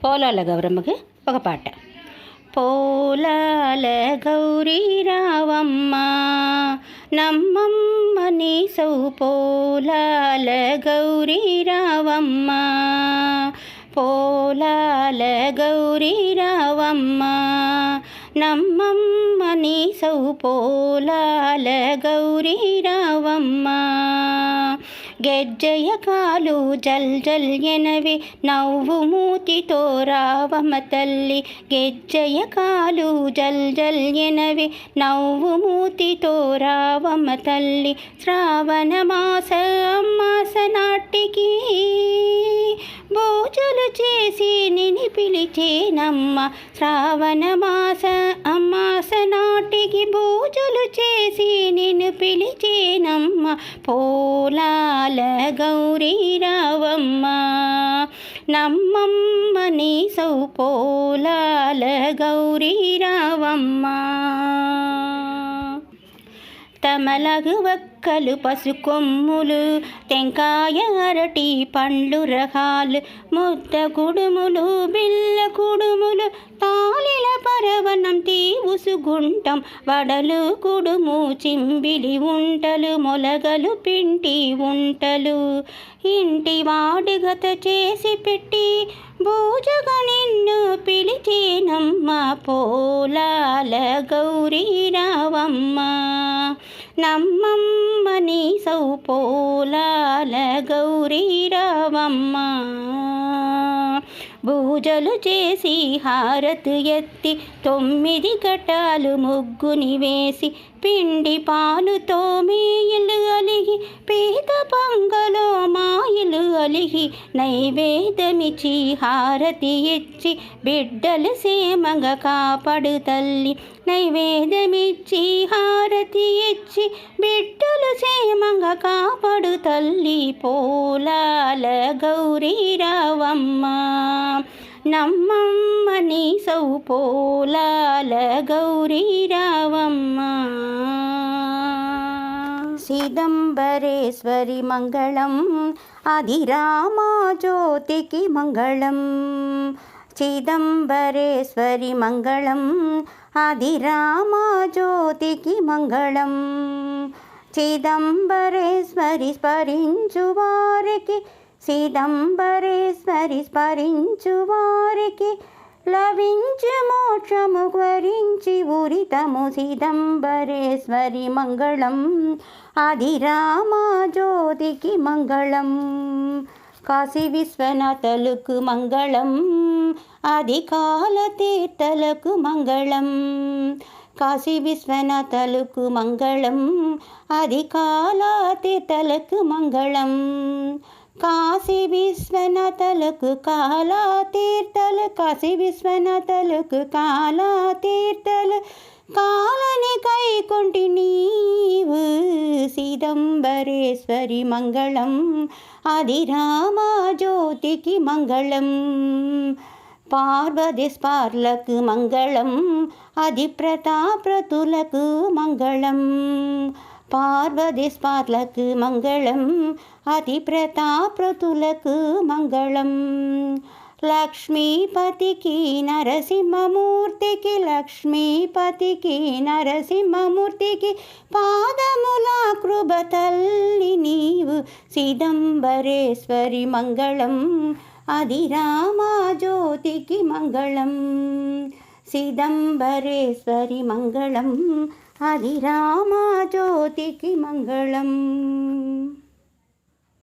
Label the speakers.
Speaker 1: పోలాల గౌరమ్మకి ఒక పాట. పోలాల గౌరీ రావమ్మ నమ్మమ్మ నీ సౌ పోలాల గౌరీ రావమ్మ పోలాల గౌరీ రావమ్మ నమ్మమ్మ నీ సౌ పోలాల గౌరీ రావమ్మ గెజ్జయ కాలు జల్ జల్ ఎనవి నవ్వు మూతితో రావమ్మ తల్లి గెజ్జయ కాలు జల్ జల్ ఎనవి నవ్వు మూతితో రావమ్మ తల్లి శ్రావణ మాస అమ్మాస నాటికి పూజలు చేసి నిని పిలిచేనమ్మ శ్రావణ మాస అమ్మాస నాటికి పూజలు చేసి నిన్ను పిలిచేనమ్మ పోలాల గౌరీ రావమ్మ నమ్మమ్మ నీ సౌ పోలాల గౌరీ రావమ్మ తమలగు వక్కలు పసుకొమ్ములు టెంకాయ అరటి పండ్లు రకాలు ముద్ద కుడుములు బిల్ల కుడుములు తాలిల పరవనం తీవుసుగుంటం వడలు కుడుము చింబిలి ఉంటలు మొలగలు పింటి ఉంటలు ఇంటి వాడి గత చేసి పెట్టి భోజగా నిన్ను పిలిచేనమ్మ పోలాల గౌరీ రావమ్మ నమ్మమ్మ నీ సౌ పోలాల గౌరీ రావమ్మ పూజలు చేసి హారతి ఎత్తి 9 ఘటాలు ముగ్గుని వేసి పిండి పాలుతో మేయలు అలిగి పీత పంగలో మాయలు అలిగి నైవేద్యమిచ్చి హారతి ఇచ్చి బిడ్డలు సేమంగా కాపాడు తల్లి నైవేద్యమిచ్చి హారతి ఇచ్చి బిడ్డలు సేమంగా కాపాడు తల్లి పోలాల గౌరీ రావమ్మ నమ్మమ్మ నీ సౌ పోలాల గౌరీ రావమ్మ చిదంబరేశ్వరి మంగళం అధిరామా జ్యోతికి మంగళం చిదంబరేశ్వరి మంగళం అధిరామా జ్యోతికి మంగళం చిదంబరేశ్వరి స్మరించు వారికి చిదంబరేశ్వరి స్మరించు వారికి లభించు మోక్షము వరించి ఉరితము చిదంబరేశ్వరి మంగళం అధిరామా జ్యోతికి మంగళం కాశీ విశ్వనాథలకు మంగళం అధికాల తీర్థలకు మంగళం కాశీ విశ్వనాథలకు మంగళం అధికాల తీర్థలకు మంగళం కాశీ విశ్వనాథలకు కాలా తీర్థలు కాశీ విశ్వనాథలకు కాలా తీర్థలు కాలని కైకొంటి నీవు చిదంబరేశ్వరి మంగళం అధిరామా జ్యోతికి మంగళం పార్వతి స్పార్లకు మంగళం అధి ప్రతాప్రతులకు మంగళం పార్వతి స్పార్లకు మంగళం అతి ప్రతాప్రతులకు మంగళం లక్ష్మీపతికి నరసింహమూర్తికి లక్ష్మీపతికి నరసింహమూర్తికి పాదముల కృప తల్లి నీవు చిదంబరేశ్వరి మంగళం అధిరామా జ్యోతికి మంగళం చిదంబరేశ్వరి మంగళం అధిరామా జ్యోతికి మంగళం.